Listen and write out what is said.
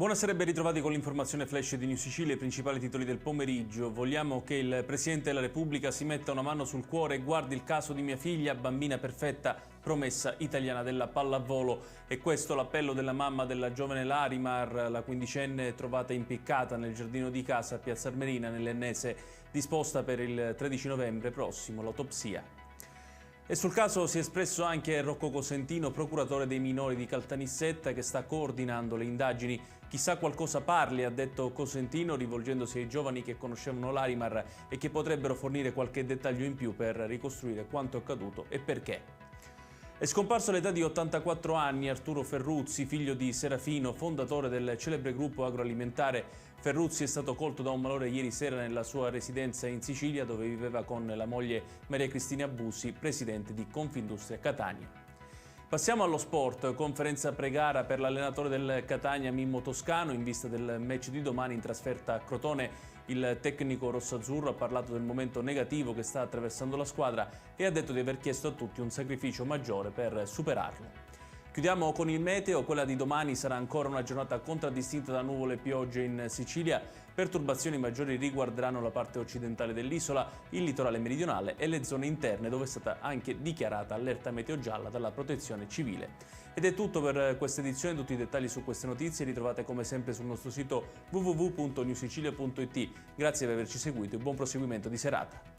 Buonasera e ben ritrovati con l'informazione flash di New Sicilia, i principali titoli del pomeriggio. Vogliamo che il Presidente della Repubblica si metta una mano sul cuore e guardi il caso di mia figlia, bambina perfetta, promessa italiana della pallavolo. E questo l'appello della mamma della giovane Larimar, la quindicenne trovata impiccata nel giardino di casa a Piazza Armerina, nell'Ennese, disposta per il 13 novembre prossimo l'autopsia. E sul caso si è espresso anche Rocco Cosentino, procuratore dei minori di Caltanissetta, che sta coordinando le indagini. Chissà qualcosa parli, ha detto Cosentino, rivolgendosi ai giovani che conoscevano Larimar e che potrebbero fornire qualche dettaglio in più per ricostruire quanto accaduto e perché. È scomparso all'età di 84 anni Arturo Ferruzzi, figlio di Serafino, fondatore del celebre gruppo agroalimentare. Ferruzzi è stato colto da un malore ieri sera nella sua residenza in Sicilia, dove viveva con la moglie Maria Cristina Busi, presidente di Confindustria Catania. Passiamo allo sport, conferenza pre-gara per l'allenatore del Catania Mimmo Toscano in vista del match di domani in trasferta a Crotone. Il tecnico rossazzurro ha parlato del momento negativo che sta attraversando la squadra e ha detto di aver chiesto a tutti un sacrificio maggiore per superarlo. Chiudiamo con il meteo, quella di domani sarà ancora una giornata contraddistinta da nuvole e piogge in Sicilia. Perturbazioni maggiori riguarderanno la parte occidentale dell'isola, il litorale meridionale e le zone interne, dove è stata anche dichiarata allerta meteo gialla dalla Protezione Civile. Ed è tutto per questa edizione, tutti i dettagli su queste notizie li trovate come sempre sul nostro sito www.newsicilia.it. Grazie per averci seguito e buon proseguimento di serata.